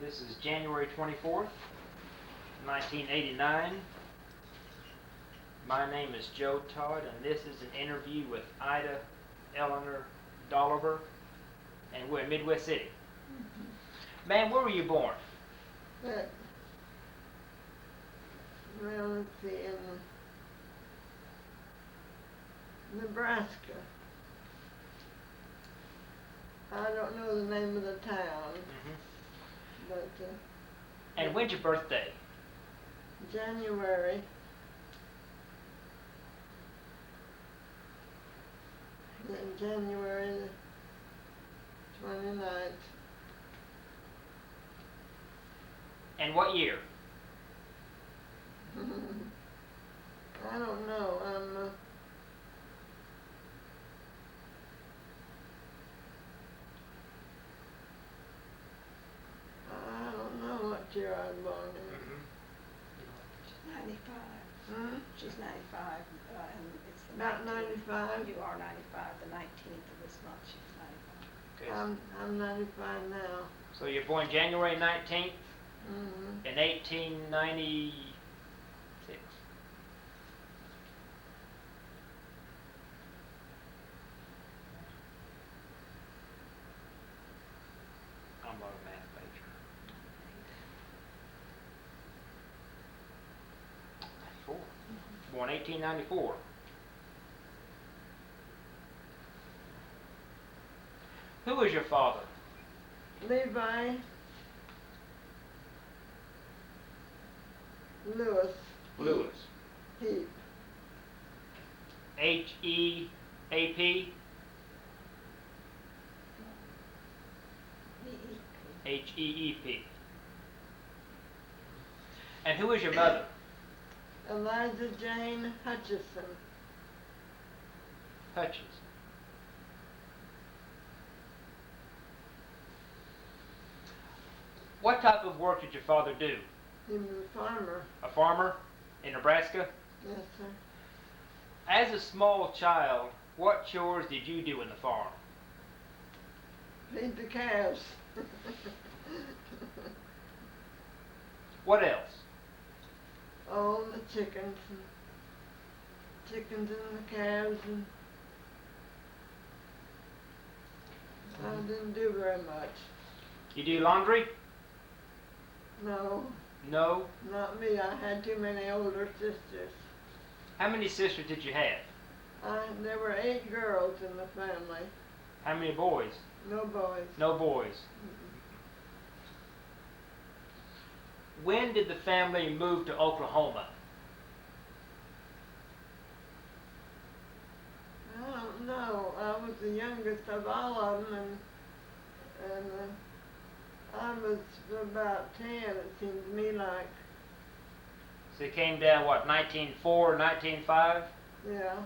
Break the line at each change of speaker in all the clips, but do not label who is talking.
This is January 24th, 1989. My name is Joe Todd, and this is an interview with Ida Eleanor Dolliver, and we're in Midwest City. Ma'am, where were you born?
Let's see, in Nebraska. I don't know the name of the town, but
And when's your birthday?
January. January the 29th.
And what year?
I don't know. I don't know what year I was born in.
She's 95. She's 95, and it's the
About
19th.
95.
You are 95. The 19th of this month, she's 95.
I'm 95 now.
So you're born January 19th in 1896. I'm not a math major. 94. Born 1894. Who was your father?
Levi Lewis.
Lewis.
Heap.
H-E-A-P? H-E-E-P. And who was your mother?
Eliza Jane Hutchison.
Hutchins. What type of work did your father do?
He was a farmer.
A farmer in Nebraska?
Yes, sir.
As a small child, what chores did you do in the farm?
Feed the calves.
What else?
Oh, the chickens and the calves, and I didn't do very much.
You do laundry?
No,
No.
not me. I had too many older sisters.
How many sisters did you have?
There were 8 girls in the family.
How many boys?
No boys.
No boys. When did the family move to Oklahoma?
I don't know. I was the youngest of all of them, and I was about 10, it seemed to me like.
So you came down, what, 1904, 1905?
Yeah.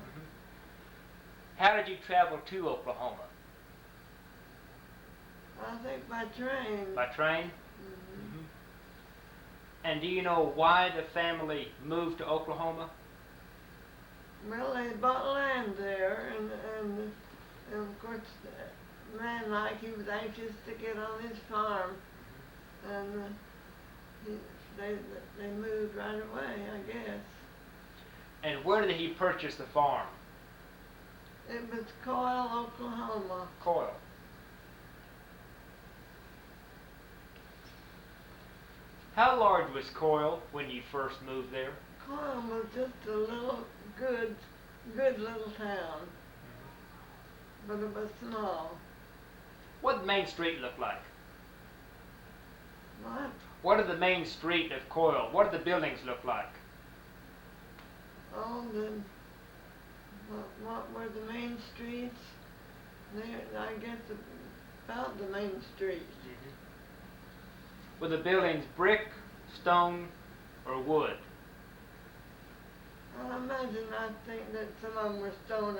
How did you travel to Oklahoma?
I think by train.
By train?
Mhm.
And do you know why the family moved to Oklahoma?
Well, they bought land there, and of course, the man, like, he was anxious to get on his farm, and they moved right away, I guess.
And where did he purchase the farm?
It was Coyle, Oklahoma.
Coyle. How large was Coyle when you first moved there?
Coyle was just a little good little town, but it was small.
What did Main Street look like?
What?
What did the main street of Coyle, what did the buildings look like?
Oh, what were the main streets? I guess about the main streets.
Were the buildings brick, stone, or wood?
I think that some of them were stone.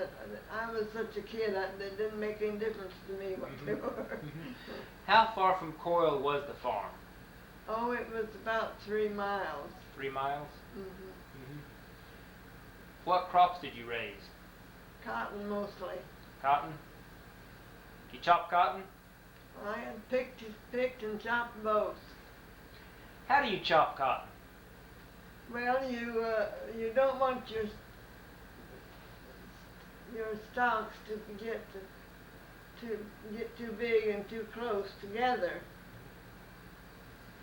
I was such a kid, it didn't make any difference to me what they were.
How far from Coyle was the farm?
Oh, it was about 3 miles.
3 miles?
Mm-hmm.
What crops did you raise?
Cotton mostly.
Cotton? You chop cotton?
I had picked and chopped both.
How do you chop cotton?
Well, you don't want your stalks to get too big and too close together.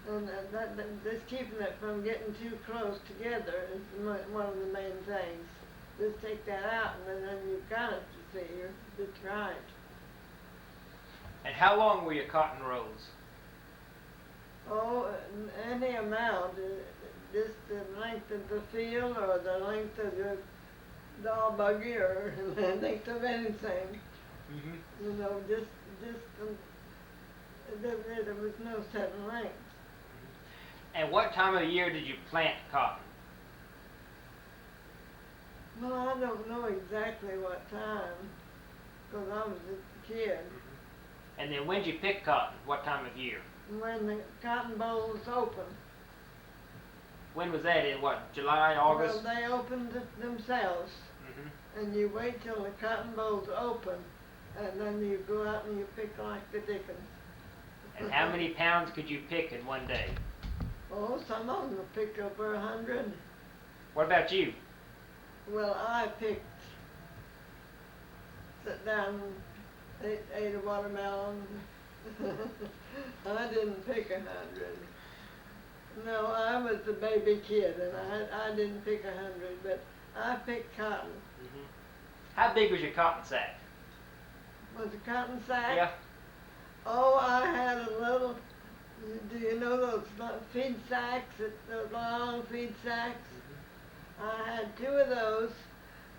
And just keeping it from getting too close together is one of the main things. Just take that out and then you've got it, you see, it's right.
And how long were your cotton rolls?
Oh, any amount, just the length of the field or the length of your dog buggy or the length of anything.
Mm-hmm.
You know, there was no certain length.
And what time of year did you plant cotton?
Well, I don't know exactly what time, because I was a kid.
Mm-hmm. And then when did you pick cotton? What time of year?
When the cotton bolls opened.
When was that? In what, July, August?
Well, they opened themselves,
Mm-hmm.
and you wait till the cotton bolls open, and then you go out and you pick like the dickens.
And how many pounds could you pick in one day?
Oh, some of them picked over 100.
What about you?
Well, I picked, sit down, ate a watermelon. I didn't pick 100. No, I was the baby kid, and I didn't pick 100, but I picked cotton.
Mm-hmm. How big was your cotton sack?
Was the cotton sack?
Yeah.
Oh, I had a little, do you know those feed sacks, those long feed sacks? I had 2 of those,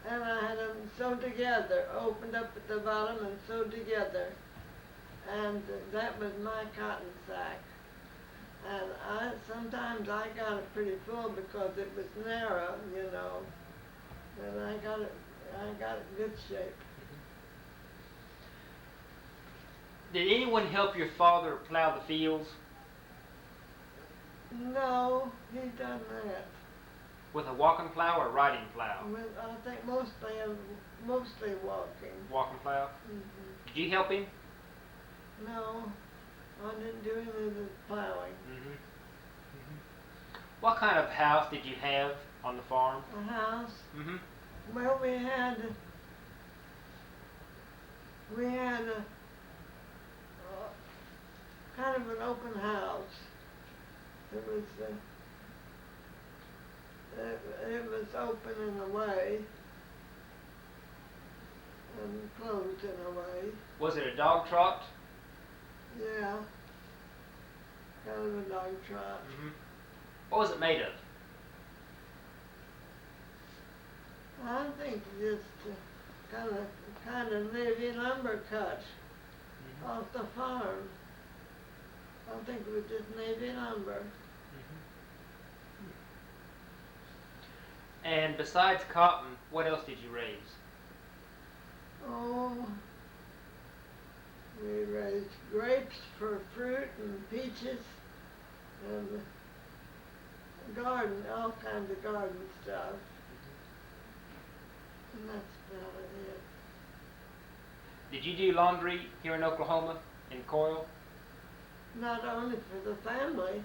and I had them sewed together, opened up at the bottom and sewed together. And that was my cotton sack. And sometimes I got it pretty full because it was narrow, you know. And I got it in good shape.
Did anyone help your father plow the fields?
No, he done that.
With a walking plow or riding plow?
I think mostly walking.
Walking plow?
Mm-hmm.
Did you help him?
No, I didn't do any of the plowing.
Mm-hmm. Mm-hmm. What kind of house did you have on the farm?
A house?
Mm-hmm.
Well, we had a kind of an open house. It was open in a way and closed in a way.
Was it a dog trot?
Yeah, kind of a dog trot.
Mm-hmm. What was it made of?
I think just kind of navy lumber cut off the farm. I think it was just navy lumber.
And besides cotton, what else did you raise?
Oh, we raised grapes for fruit and peaches and garden, all kinds of garden stuff. And that's about it.
Did you do laundry here in Oklahoma, in Coyle?
Not only for the family.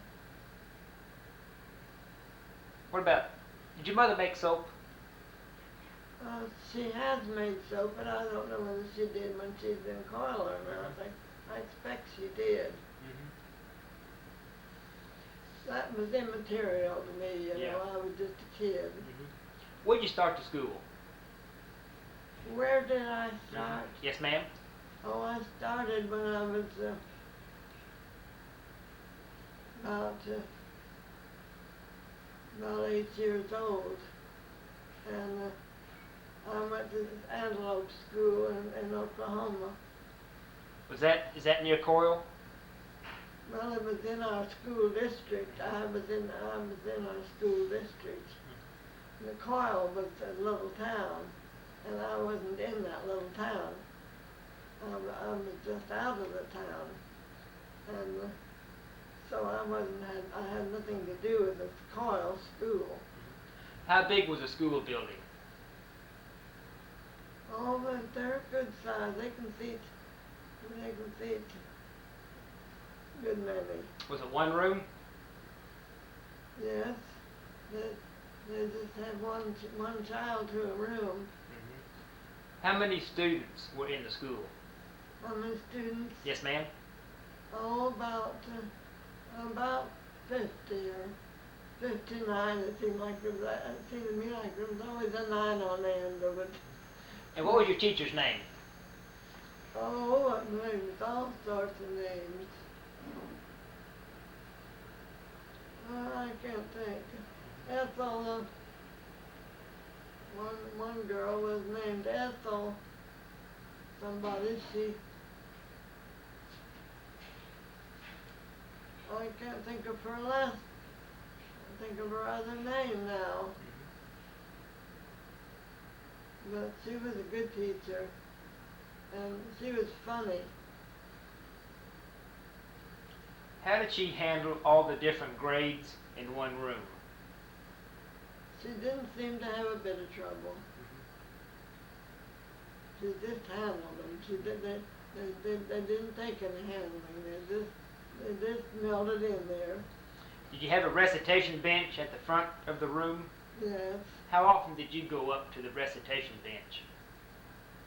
What about, did your mother make soap?
She has made soap, but I don't know whether she did when she was in Coyle or not. I expect she did. That was immaterial to me, you know, I was just a kid.
Where'd you start to school?
Where did I start?
Yes, ma'am.
Oh, I started when I was about 8 years old. And I went to Antelope School in Oklahoma.
Is that near Coyle?
Well, it was in our school district. I was in our school district. The Coyle was a little town, and I wasn't in that little town. I was just out of the town, and so I had nothing to do with the Coyle school.
How big was the school building?
Oh, but they're good size. They can seat good many.
Was it one room?
Yes, they just had one child to a room.
How many students were in the school?
How many students?
Yes, ma'am.
Oh, about 50 or 59. It seemed it seemed to me like there was always a 9 on the end of it.
And what was your teacher's name?
Oh, names, all sorts of names. Oh, I can't think. Ethel, one girl was named Ethel. Somebody, I can't think of her last, I think of her other name now. But she was a good teacher, and she was funny.
How did she handle all the different grades in one room?
She didn't seem to have a bit of trouble. She just handled them. They didn't take any handling. They just melted in there.
Did you have a recitation bench at the front of the room?
Yes.
How often did you go up to the recitation bench?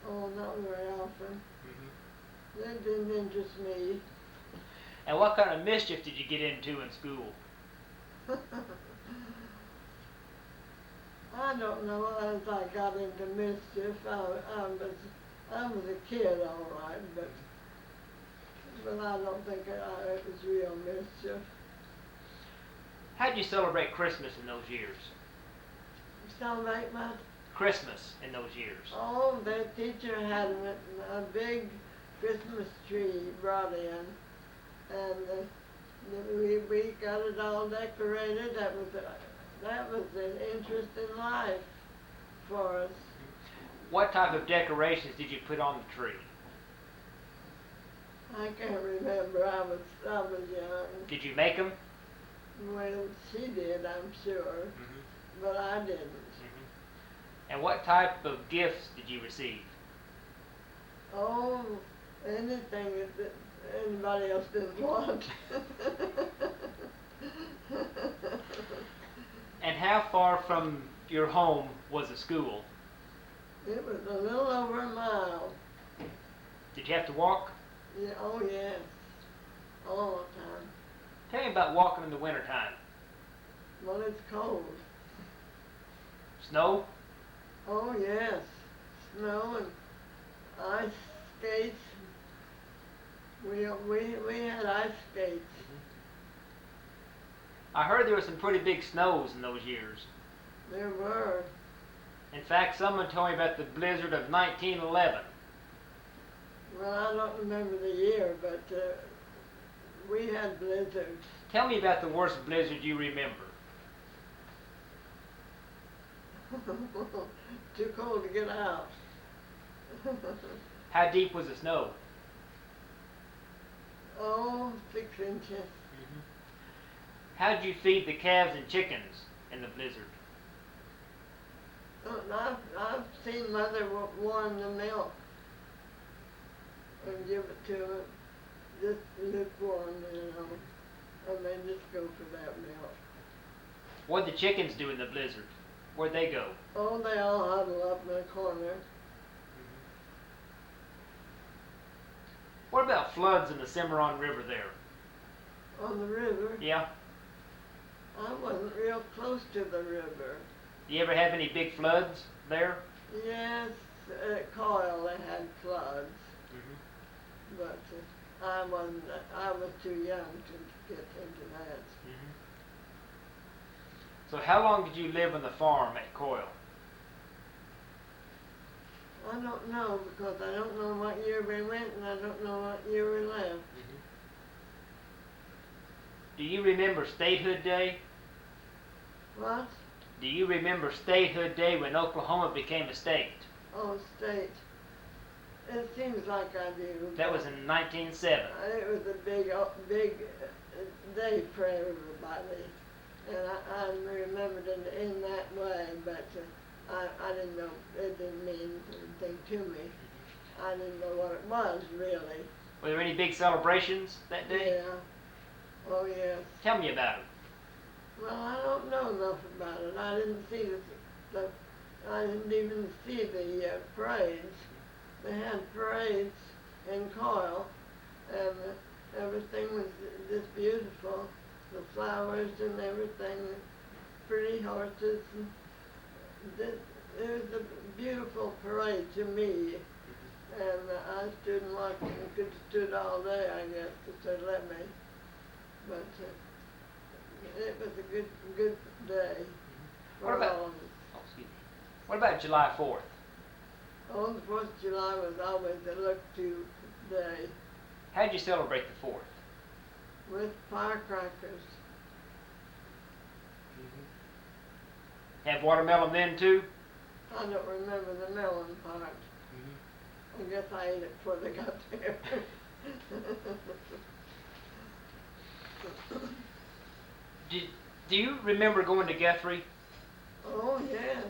Oh, not very often. That didn't interest me.
And what kind of mischief did you get into in school?
I don't know as I got into mischief. I was a kid, all right, but I don't think it was real mischief.
How did you celebrate Christmas in those years?
Celebrate what?
Christmas in those years.
Oh, the teacher had a big Christmas tree brought in, and we got it all decorated. That was an interest in life for us.
What type of decorations did you put on the tree?
I can't remember. I was young.
Did you make them?
Well, she did, I'm sure, but I didn't.
And what type of gifts did you receive?
Oh, anything that anybody else didn't want.
And how far from your home was the school?
It was a little over a mile.
Did you have to walk?
Yeah, oh yes, all the time.
Tell me about walking in the wintertime.
Well, it's cold.
Snow?
Oh yes, snow and ice skates. We had ice skates.
I heard there were some pretty big snows in those years.
There were.
In fact, someone told me about the blizzard of 1911.
Well, I don't remember the year, but we had blizzards.
Tell me about the worst blizzard you remember.
Too cold to get out.
How deep was the snow?
Oh, 6 inches.
How did you feed the calves and chickens in the blizzard?
Oh, I've seen Mother warm the milk and give it to them, just lukewarm, and they just go for that milk.
What did the chickens do in the blizzard? Where'd they go?
Oh, they all huddle up in a corner.
What about floods in the Cimarron River there?
On the river.
Yeah?
I wasn't real close to the river.
Do you ever have any big floods there?
Yes, at Coyle they had floods, but I was too young to get into that.
So how long did you live on the farm at Coyle?
I don't know, because I don't know what year we went and I don't know what year we left.
Do you remember Statehood Day?
What?
Do you remember Statehood Day when Oklahoma became a state?
Oh, state. It seems like I do.
That was in 1907.
It was a big day for everybody, and I remembered it in that way, but I didn't know, it didn't mean anything to me. I didn't know what it was, really.
Were there any big celebrations that day?
Yeah. Oh, yes.
Tell me about them.
Well, I don't know enough about it. I didn't see the I didn't even see the parades. They had parades in Coyle, and everything was just beautiful. The flowers and everything, pretty horses, and it was a beautiful parade to me. And I stood and watched and could have stood all day, I guess, if they'd let me. But it was a good day for
What about-
all of us.
Oh, excuse me. What about July 4th?
Oh, the 4th of July was always a look-to day
How'd you celebrate the 4th?
with firecrackers.
Have watermelon then too?
I don't remember the melon part. I guess I ate it before they got there.
Do you remember going to Guthrie?
Oh, yes.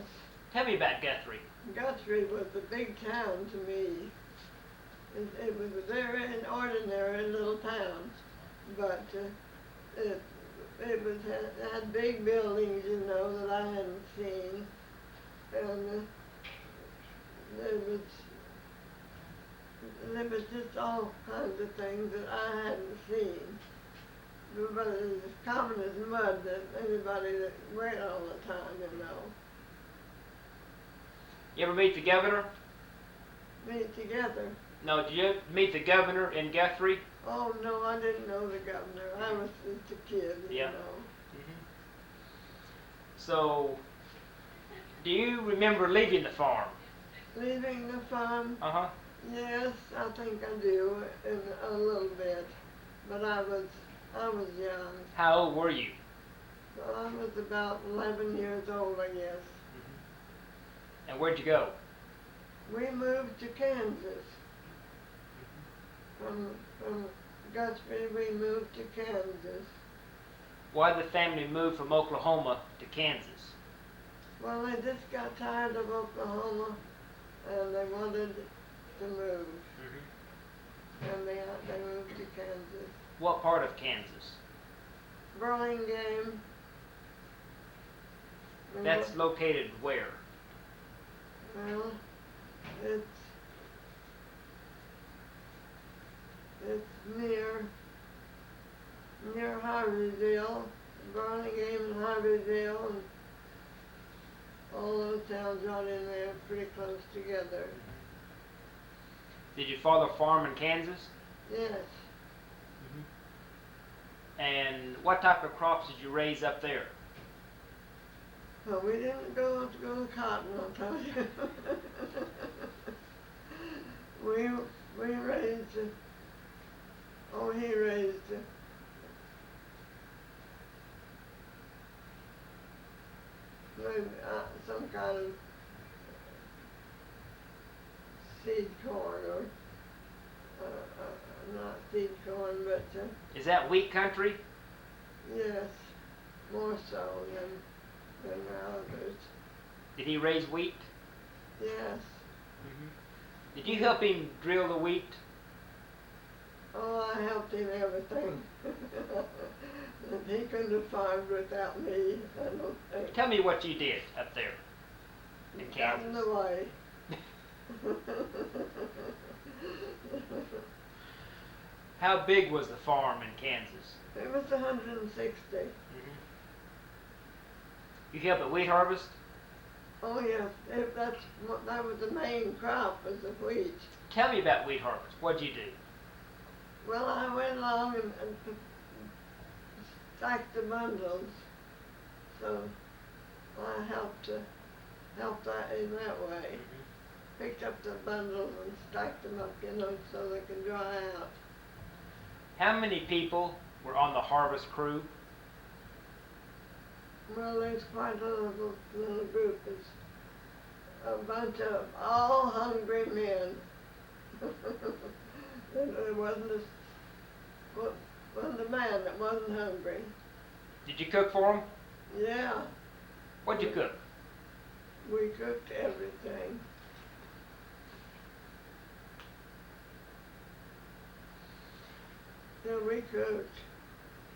Tell me about Guthrie.
Guthrie was a big town to me. It was a very ordinary little town, but it had big buildings, you know, that I hadn't seen, and there was just all kinds of things that I hadn't seen. But it was as common as mud that anybody that went all the time, you know.
You ever meet the governor?
Meet together.
No, did you meet the governor in Guthrie?
Oh, no, I didn't know the governor. I was just a kid, you
Yeah.
know.
So, do you remember leaving the farm?
Leaving the farm,
Uh-huh.
yes, I think I do, in a little bit. But I was young.
How old were you?
Well, I was about 11 years old, I guess.
And where'd you go?
We moved to Kansas. From Guthrie, we moved to Kansas.
Why did the family move from Oklahoma to Kansas?
Well, they just got tired of Oklahoma, and they wanted to move. And they moved to Kansas.
What part of Kansas?
Burlingame.
That's located where?
Well, it's near Harveyville, Burlingame and Harveyville, and all those towns right in there, pretty close together.
Did your father farm in Kansas?
Yes.
And what type of crops did you raise up there?
Well, we didn't go cotton, I'll tell you. we raised, he raised some kind of seed corn, or not seed corn, but
Is that wheat country?
yes, more so than others.
Did he raise wheat?
Yes.
Did you help him drill the wheat?
Oh, I helped him everything. He couldn't have farmed without me, I don't think.
Tell me what you did up there in
Got in
Kansas.
the way.
How big was the farm in Kansas?
It was 160.
You helped at wheat harvest?
Oh yes, that was the main crop, was the wheat.
Tell me about wheat harvest. What'd you do?
Well, I went along and stacked the bundles, so I helped that in that way. Picked up the bundles and stacked them up, you know, so they can dry out.
How many people were on the harvest crew?
Well, there's quite a little group. It's a bunch of all hungry men. There wasn't a man that wasn't hungry.
Did you cook for them?
Yeah,
What'd you cook?
we cooked everything. Yeah, we cooked.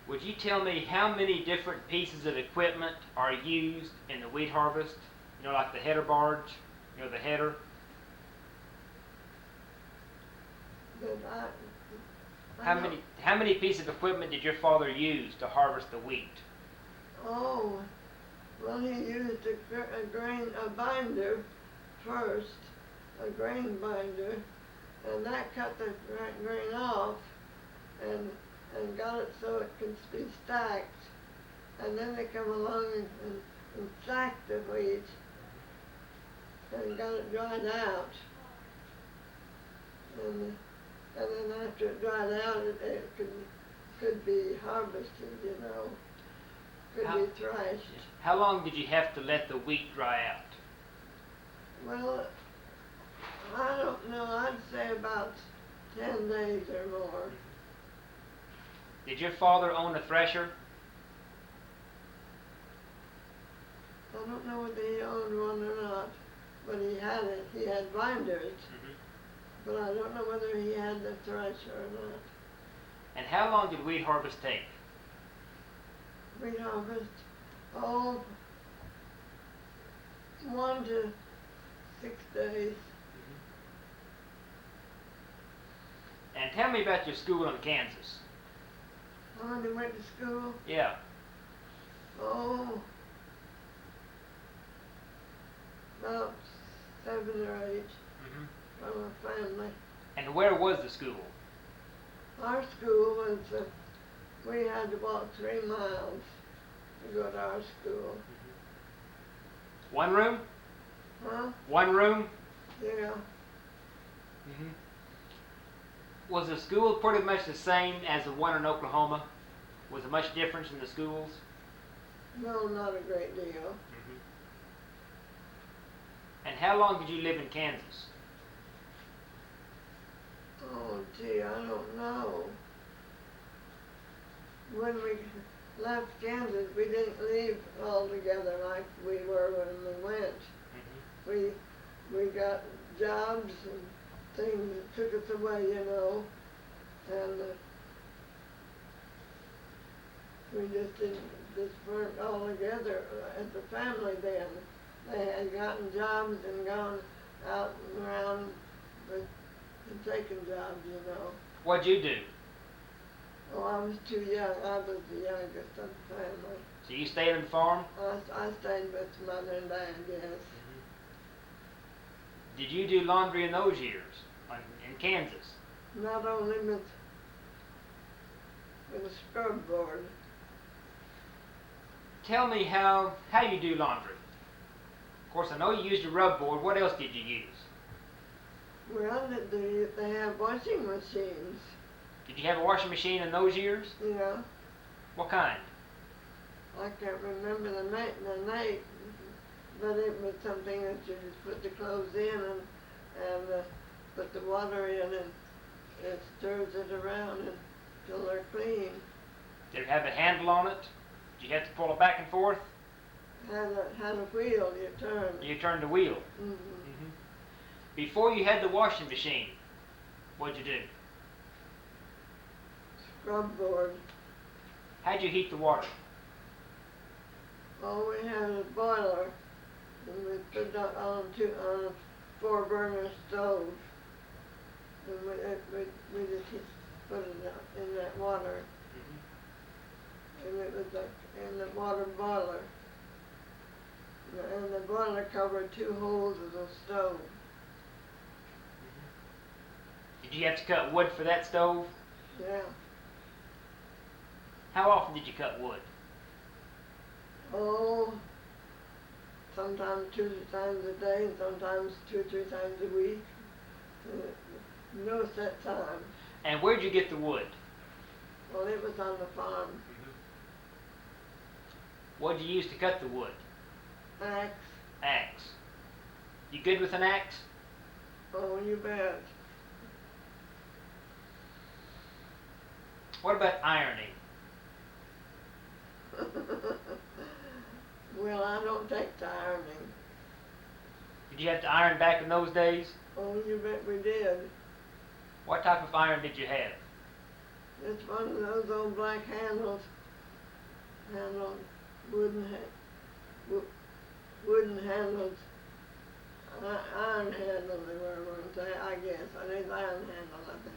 Would you tell me how many different pieces of equipment are used in the wheat harvest? You know, like the header barge, you know, the header.
But
How many pieces of equipment did your father use to harvest the wheat?
Oh, well, he used a binder first, a grain binder, and that cut the grain off and got it so it can be stacked. And then they come along and stacked the wheat and got it dried out. And then after it dried out, it could be harvested, you know, could be thrashed.
How long did you have to let the wheat dry out?
Well, I don't know, I'd say about 10 days or more.
Did your father own a thresher?
I don't know whether he owned one or not, but he had it. He had binders, but I don't know whether he had the thresher or not.
And how long did wheat harvest take?
Wheat harvest, 1 to 6 days.
And tell me about your school in Kansas.
When he went to school,
Yeah.
About 7 or 8 from a family.
And where was the school?
Our school was, we had to walk 3 miles to go to our school.
One room?
Huh?
One room?
Yeah.
Was the school pretty much the same as the one in Oklahoma? Was there much difference in the schools?
No, not a great deal.
And how long did you live in Kansas?
Oh, gee, I don't know. When we left Kansas, we didn't leave altogether like we were when we went. We got jobs and things that took us away, you know, and we just weren't all together as a family then. They had gotten jobs and gone out and around and taken jobs, you know.
What'd you do?
Oh, I was too young. I was the youngest of the family.
So you stayed on the farm?
I stayed with Mother and Dad, yes.
Did you do laundry in those years in Kansas?
Not only with a scrub board.
Tell me how you do laundry. Of course, I know you used a rub board. What else did you use?
Well, they have washing machines.
Did you have a washing machine in those years?
Yeah.
What kind?
I can't remember the name, but it was something that you just put the clothes in and put the water in and it stirs it around until they're clean.
Did it have a handle on it? Did you have to pull it back and forth?
Had a wheel you turn.
You turned the wheel. Before you had the washing machine, what'd you do?
Scrub board.
How'd you heat the water?
Oh, we had a boiler, and we put it on a 4-burner stove, and we just put it in that water, and it was in the water boiler, and the boiler covered 2 holes of the stove.
Did you have to cut wood for that stove?
Yeah.
How often did you cut wood?
Oh, sometimes 2 times a day, and sometimes 2 or 3 times a week. No set time.
And where'd you get the wood?
Well, it was on the farm.
What'd you use to cut the wood?
Axe.
Axe. You good with an axe?
Oh, you bet.
What about ironing?
Well, I don't take to ironing.
Did you have to iron back in those days?
Oh, you bet we did.
What type of iron did you have?
It's one of those old black handles handled, wooden handled, iron handled they were one say, I guess. I think iron handled, I think.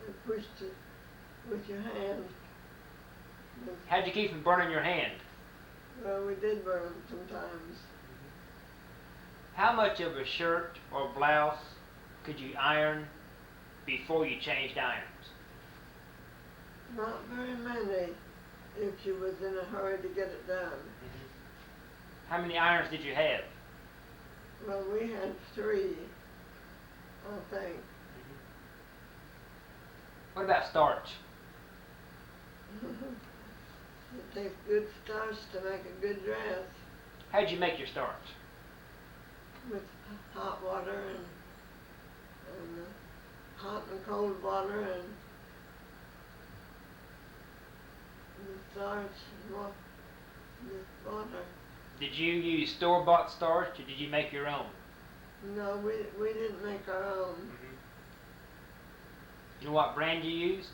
And pushed it with your hand.
How'd you keep from burning your hand?
Well, we did burn them sometimes.
How much of a shirt or blouse could you iron before you changed irons?
Not very many, if you was in a hurry to get it done.
How many irons did you have?
Well, we had 3, I think.
What about starch?
It takes good starch to make a good dress
How'd you make your starch?
with hot water and hot and cold water and the starch with water.
Did you use store-bought starch or did you make your own?
No, we didn't make our own.
You know what brand you used?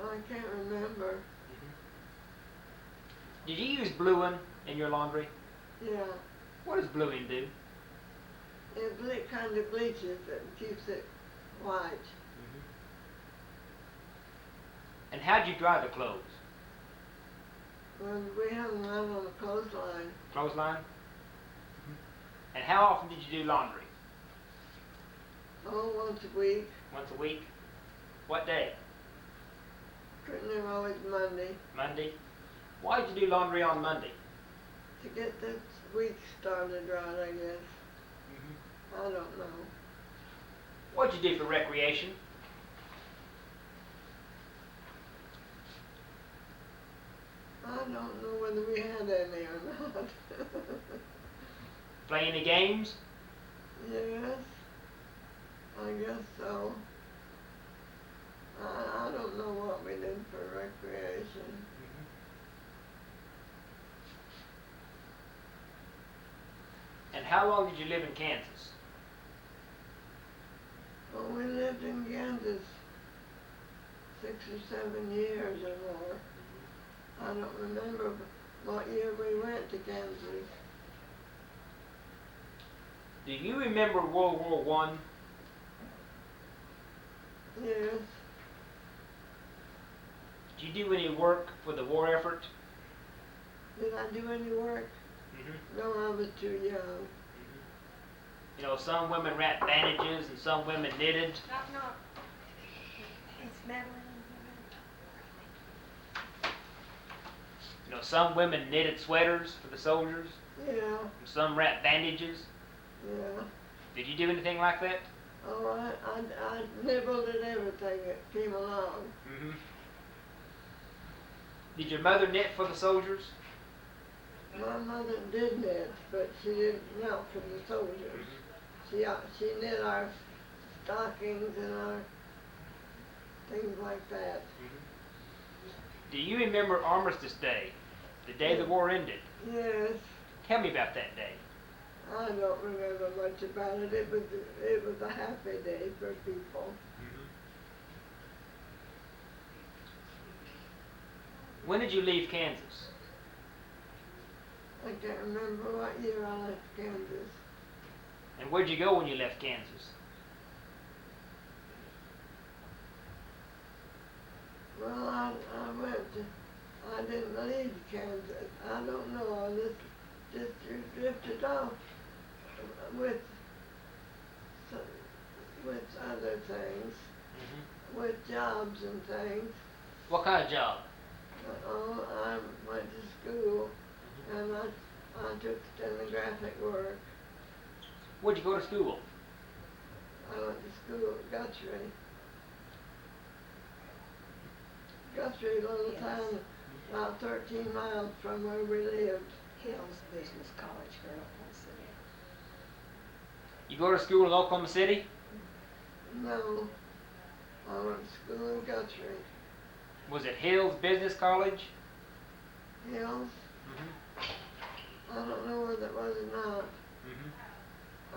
I can't remember.
Did you use bluing in your laundry?
Yeah,
What does bluing do?
it kind of bleaches it and keeps it white.
And how'd you dry the clothes?
Well, we hung them out on the clothesline.
Clothesline? And how often did you do laundry?
Oh, once a week.
Once a week? What day?
Pretty always Monday.
Monday? Why did you do laundry on Monday?
To get this week started right, I guess. I don't know.
What'd you do for recreation?
I don't know whether we had any or not.
Play any games?
Yes, I guess so. I don't know what we did for recreation.
And how long did you live in Kansas?
Well, we lived in Kansas 6 or 7 years or more. I don't remember what year we went to Kansas.
Do you remember World War I?
Yes,
Did you do any work for the war effort?
did I do any work? No, I was too young.
You know, some women wrapped bandages and some women knitted.
No. It's Madeline.
You know, some women knitted sweaters for the soldiers.
Yeah,
And some wrapped bandages.
yeah.
Did you do anything like that?
Oh, I nibbled at everything that came along.
Did your mother knit for the soldiers?
My mother did knit, but she didn't melt from the soldiers. She knit our stockings and our things like that.
Do you remember Armistice Day, the day the war ended?
Yes,
Tell me about that day.
I don't remember much about it. It was a happy day for people.
When did you leave Kansas?
I can't remember what year I left Kansas.
And where'd you go when you left Kansas?
Well, I didn't leave Kansas. I don't know. I just drifted off with other things, with jobs and things.
What kind of job?
Oh, I went to school and I took stenographic work.
Where'd you go to school?
I went to school at Guthrie. Guthrie, little town, about 13 miles from where we lived.
Hills Business College here in Oklahoma City.
You go to school in Oklahoma City?
No, I went to school in Guthrie.
Was it Hills Business College?
Hills? I don't know whether it was or not.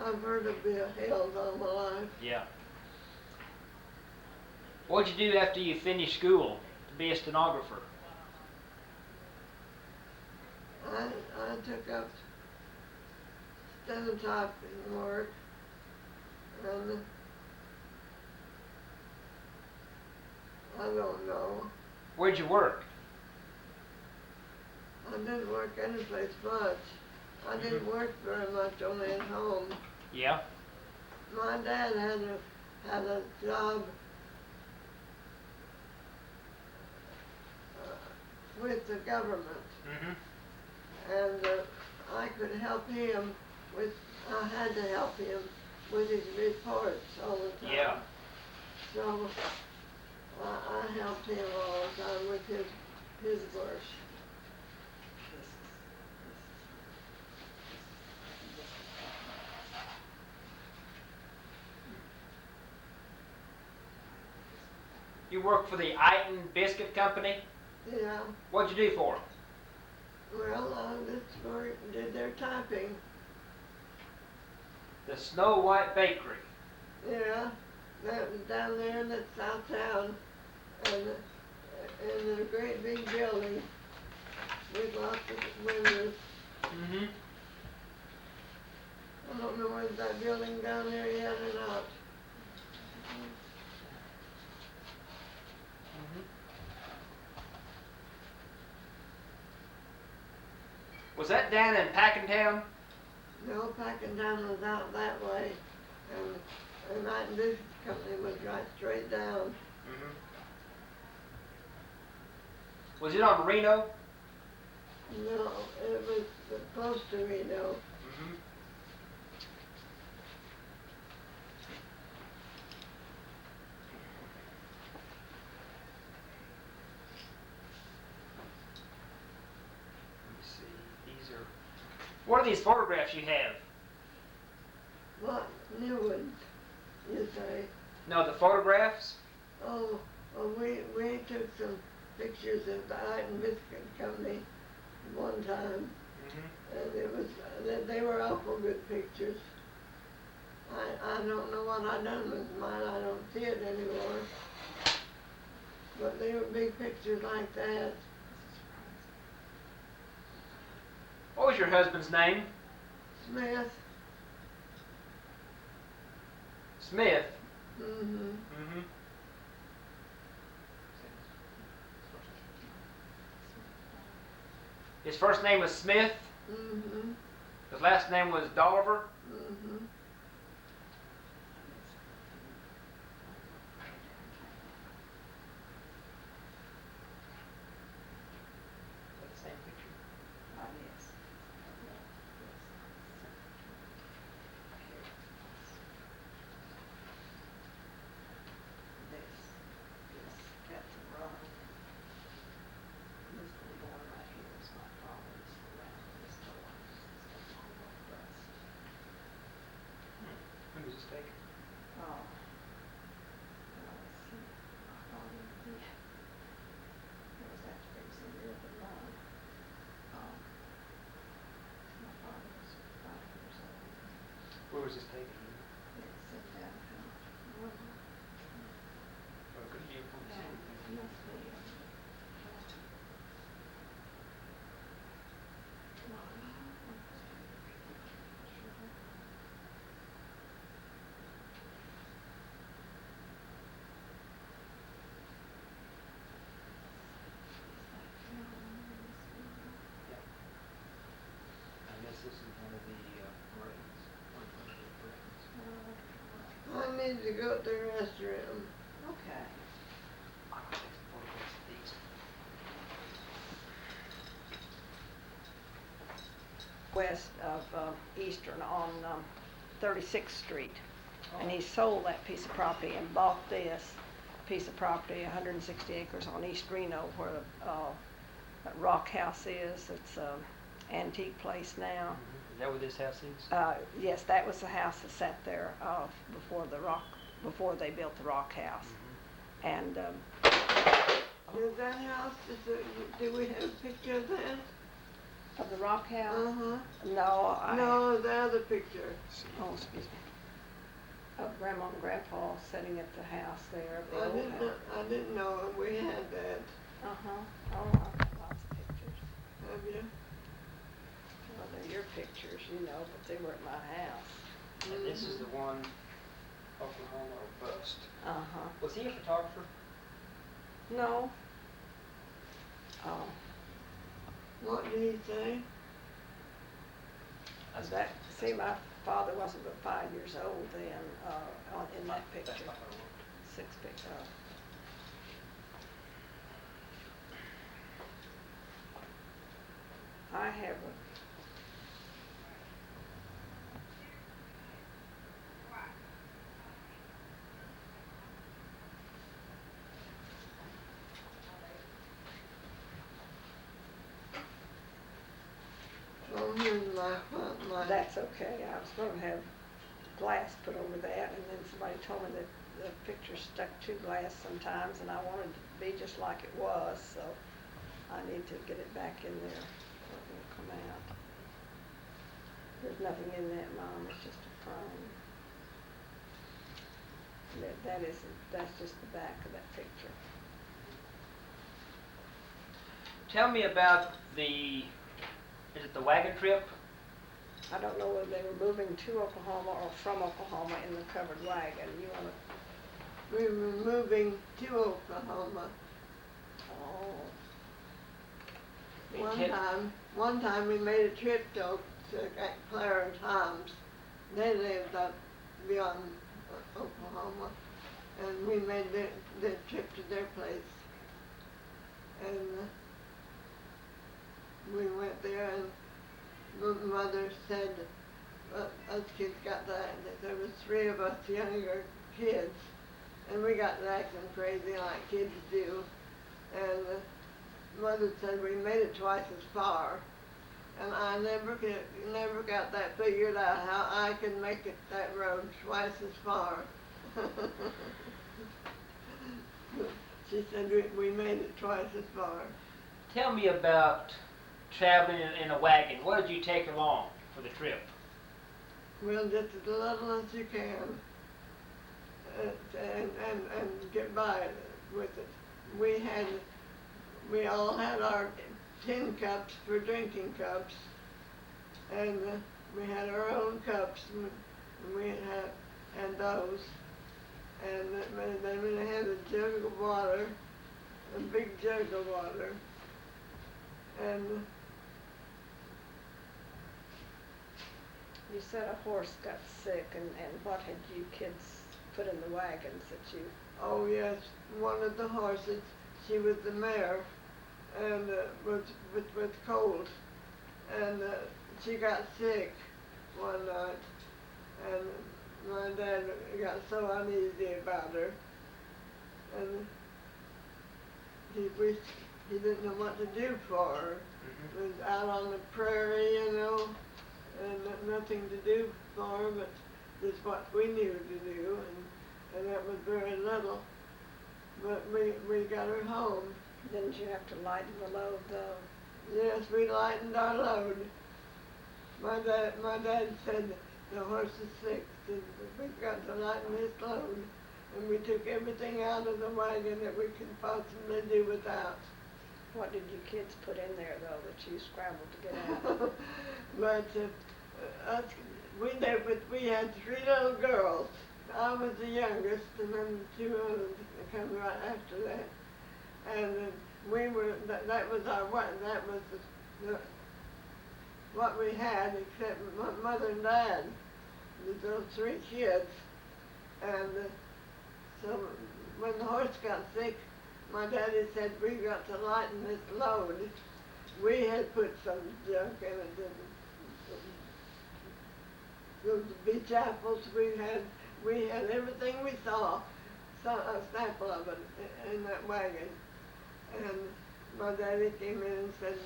I've heard of Bill Hills all my life.
Yeah. What'd you do after you finished school to be a stenographer?
I took up stenotyping work, and I don't know.
Where'd you work?
I didn't work anyplace much. I didn't work very much, only at home.
Yeah.
My dad had a job with the government, and I could help him with. I had to help him with his reports all the time.
Yeah.
So I helped him all the time with his work.
You worked for the Iton Biscuit Company?
Yeah.
What'd you do for 'em?
Well, did their typing.
The Snow White Bakery.
Yeah, that was down there in that south town, and in a great big building with lots of windows. I don't know whether that building down there yet or not.
Was that down in Packentown?
No, packing down was out that way, and that business company was right straight down.
Was it on Reno?
No, it was close to Reno.
Let me see. These are. What are these photographs you have?
What new ones, you say?
No, the photographs?
Oh, we took some pictures of the Iton Biscuit Company one time, and it was they were awful good pictures. I don't know what I done with mine. I don't see it anymore. But they were big pictures like that.
What was your husband's name?
Smith.
Smith. His first name was Smith. His last name was Dolliver. Same picture.
Yes. That's a rock. This little boy right here is my father's around this door. This is all like dust.
When was this taken?
Oh. Let's see. My father, it was after he was in the other run. My father was 5 years old.
Where was this taken?
It's in downtown.
Oh, could you
It must be.
I guess this is one of the parades.
I need to go to the restroom.
Okay.
I'm gonna take some photographs of these.
West of Eastern on 36th Street. And he sold that piece of property and bought this piece of property, 160 acres on East Reno, where that rock house is. It's an antique place now.
Is that where this house is?
Yes, that was the house that sat there before they built the rock house. And
Is that house, do we have a picture of that?
of the rock house?
Uh-huh.
No,
No, the other picture.
Oh, excuse me. of Grandma and Grandpa sitting at the house there, at the
I
old
didn't know,
house.
I didn't know we had that.
Uh-huh. Oh, I've got lots of pictures.
Have you?
Well, they're your pictures, you know, but they were at my house.
And this is the one, Oklahoma or bust.
Uh-huh.
Was he a photographer?
No. Oh,
What did he say?
that, see, my father wasn't but 5 years old then, in that picture.
That's not gonna work.
6 picture. I have a,
Oh, here's my.
that's okay, I was gonna have glass put over that, and then somebody told me that the picture stuck to glass sometimes, and I wanted it to be just like it was, so I need to get it back in there, so it will come out. There's nothing in that, Mom, it's just a frame. That's just the back of that picture.
Tell me about is it the wagon trip?
I don't know whether they were moving to Oklahoma or from Oklahoma in the covered wagon. You wanna,
We were moving to Oklahoma.
oh,
One time we made a trip to Claire and Tom's. They lived up beyond Oklahoma, and we made the trip to their place. And we went there, and Mother said, us kids got that there was 3 of us younger kids, and we got to acting crazy like kids do. And Mother said we made it twice as far, and I never got that figured out, how I could make it that road twice as far. She said we made it twice as far.
Tell me about traveling in a wagon. What did you take along for the trip?
Well, just as little as you can, and get by with it. We all had our tin cups for drinking cups, and we had our own cups, and we had those. And then we had a jug of water, a big jug of water, and
you said a horse got sick, and what had you kids put in the wagons that you?
oh yes, one of the horses, she was the mare, and was cold, and she got sick one night, and my dad got so uneasy about her, and he wished he didn't know what to do for her.
Mm-hmm.
He was out on the prairie, you know, and nothing to do for her but just what we knew to do, and that was very little. But we got her home.
Didn't you have to lighten the load though?
Yes, we lightened our load. My dad said the horse is sick, and we've got to lighten his load. And we took everything out of the wagon that we could possibly do without.
What did you kids put in there though that you scrambled to get out?
But we had 3 little girls. I was the youngest, and then 2 others come right after that. And that was what we had, except my mother and dad, those 3 kids. And so when the horse got sick, my daddy said, we've got to lighten this load. We had put some junk in it, those beach apples we had everything we saw, a sample of it in that wagon. And my daddy came in and said,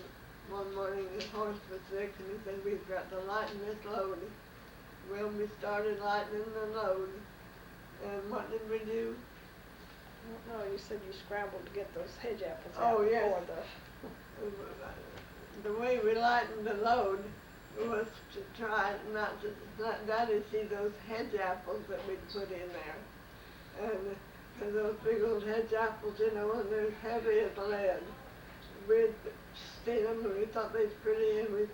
one morning the horse was sick, and he said, we've got to lighten this load. Well, we started lightening the load, and what did we do?
No, you said you scrambled to get those hedge apples
Oh,
out
yes.
before the.
The way we lightened the load was to try not to let Daddy see those hedge apples that we'd put in there. And those big old hedge apples, you know, and they're heavy as lead. We'd seen them and we thought they was pretty, and we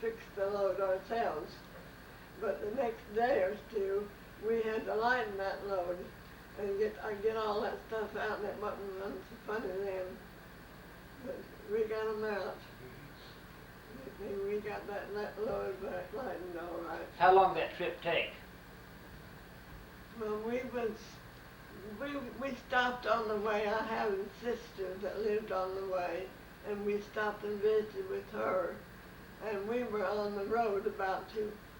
fixed the load ourselves. But the next day or two, we had to lighten that load and get all that stuff out, and it wasn't none so funny then. But we got them out. We got that load back lightened all right.
How long did that trip take?
Well, we stopped on the way. I have a sister that lived on the way, and we stopped and visited with her. And we were on the road about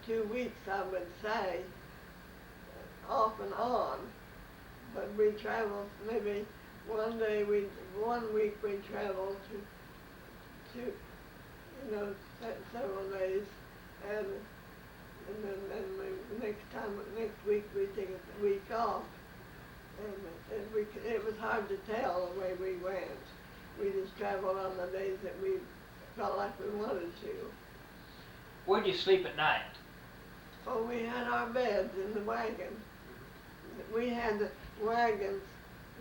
two weeks, I would say, off and on. But we traveled maybe one week we traveled to several days, and then next week we take a week off, and it was hard to tell the way we went. We just traveled on the days that we felt like we wanted to.
Where'd you sleep at night?
Oh, we had our beds in the wagon. We had the wagons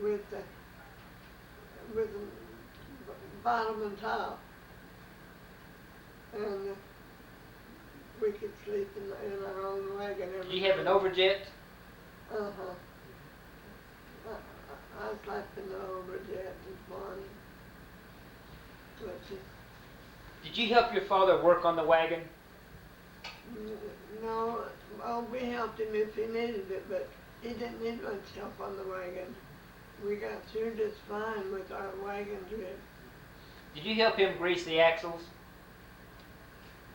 with the bottom and top, and we could sleep in our own wagon.
Did you have an overjet?
Uh-huh. I slept in the overjet and one.
Did you help your father work on the wagon?
No, we helped him if he needed it, but he didn't need much help on the wagon. We got through just fine with our wagon trip.
Did you help him grease the axles?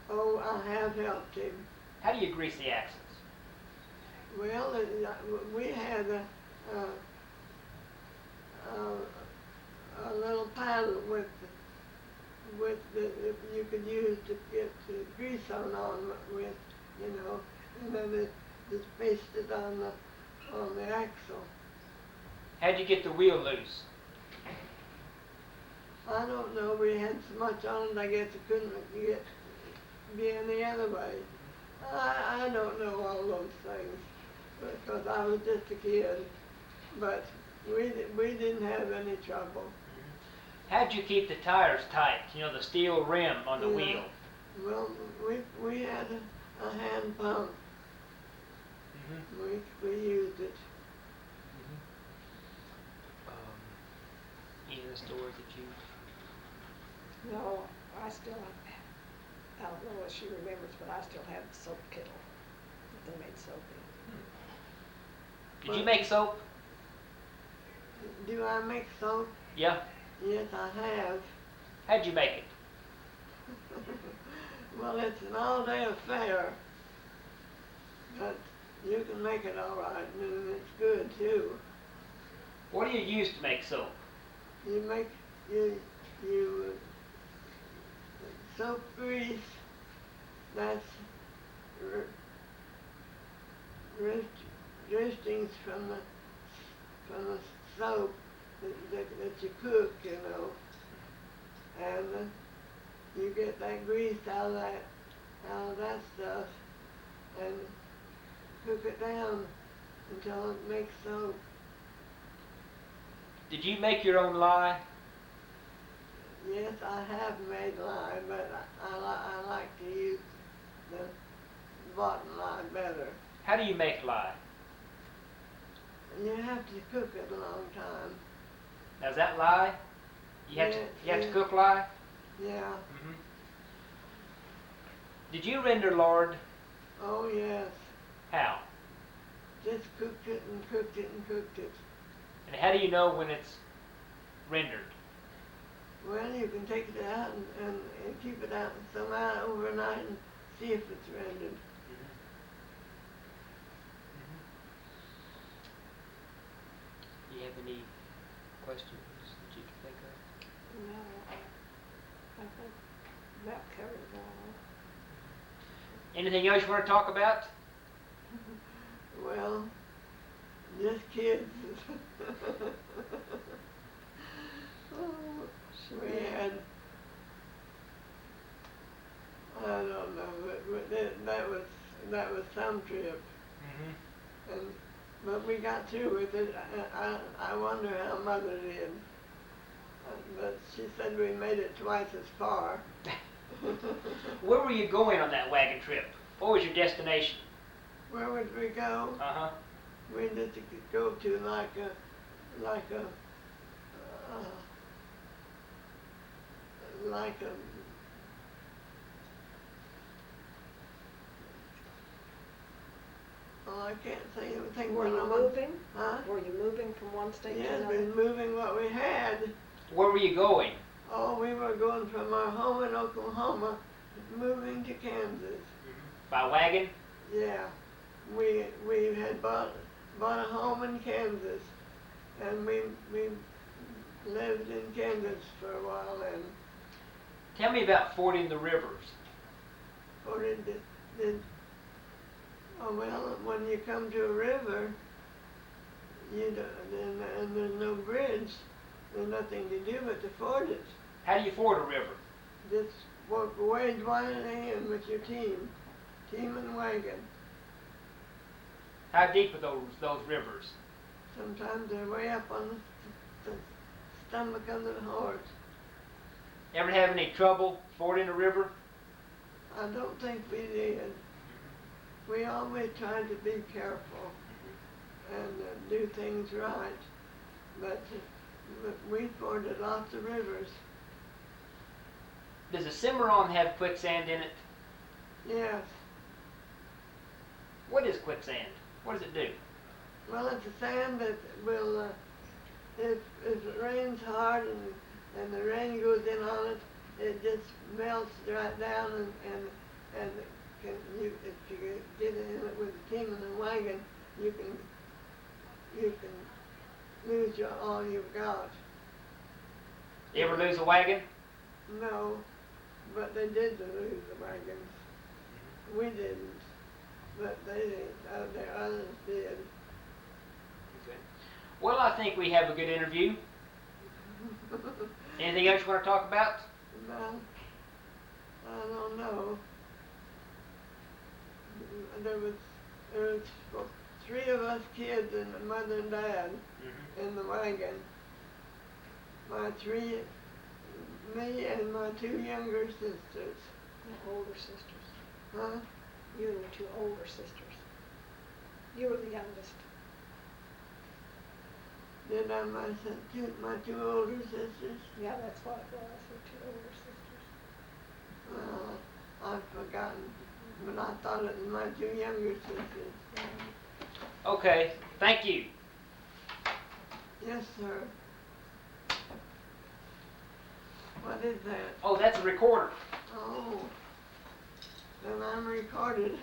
Oh, I have helped him.
How do you grease the axles?
Well, we had a little paddle with you could use to get the grease on with, you know, and then it just pasted on the axle.
How'd you get the wheel loose?
I don't know. We had so much on it. I guess it couldn't be any other way. I don't know all those things because I was just a kid. But we didn't have any trouble.
How'd you keep the tires tight? You know, the steel rim on the wheel.
Well, we had a hand pump. We used it.
Any of the stores that you...
No, I still have, I don't know what she remembers, but I still have the soap kettle that they made soap in.
Did you make soap?
Do I make soap?
Yeah.
Yes, I have.
How'd you make it?
Well, it's an all-day affair, but you can make it all right, and it's good too.
What do you use to make soap?
You soap grease. That's driftings from the soap that you cook, you know, and you get that grease out of that stuff, and cook it down until it makes soap.
Did you make your own lye?
Yes, I have made lye, but I like to use the bought lye better.
How do you make lye?
You have to cook it a long time.
Now, is that lye? You have to cook lye?
Yeah.
Did you render lard?
Oh, yes.
How?
Just cooked it and cooked it and cooked it.
And how do you know when it's rendered?
Well, you can take it out and keep it out overnight and see if it's rendered.
Do you have any questions that you can think of?
No, I think that covers it all.
Anything else you want to talk about?
Well, just kids. We that was some trip. And, but we got through with it. I wonder how Mother did. But she said we made it twice as far.
Where were you going on that wagon trip? What was your destination?
Where would we go?
Uh-huh.
We just could go to like a oh, I can't think
Were
what
you
I want.
moving?
Huh?
Were you moving from one state to
Yes,
another?
been moving what we had.
Where were you going?
Oh, we were going from our home in Oklahoma, moving to Kansas.
By wagon?
Yeah, we had bought a home in Kansas, and we lived in Kansas for a while, and
Tell me about fording the rivers.
oh well, when you come to a river, you don't, and there's no bridge, there's nothing to do but to ford it.
How do you ford a river?
Just wade wildly in with your team and wagon.
How deep are those rivers?
Sometimes they're way up on the stomach of the horse.
Ever have any trouble fording a river?
I don't think we did. We always tried to be careful and do things right, but we forded lots of rivers.
Does a Cimarron have quicksand in it?
Yes.
What is quicksand? What does it do?
Well, it's a sand that will, if it rains hard and the rain goes in on it, it just melts right down and if you get in it with a team and a wagon, you can lose all you've got.
You ever lose a wagon?
No, but they did lose the wagons. We didn't, but they did. The others did.
Okay. Well, I think we have a good interview. Anything else you want to talk about?
Well, I don't know. There was three of us kids and the mother and dad in the wagon. Me and my two younger sisters.
Your older sisters.
Huh?
You and your two older sisters. You were the youngest.
Did I my two older sisters?
Yeah, that's what it was, your two older sisters.
I've forgotten, but I thought it was my two younger sisters.
Okay, thank you.
Yes, sir. What is that?
Oh, that's a recorder.
Oh, then I'm recorded.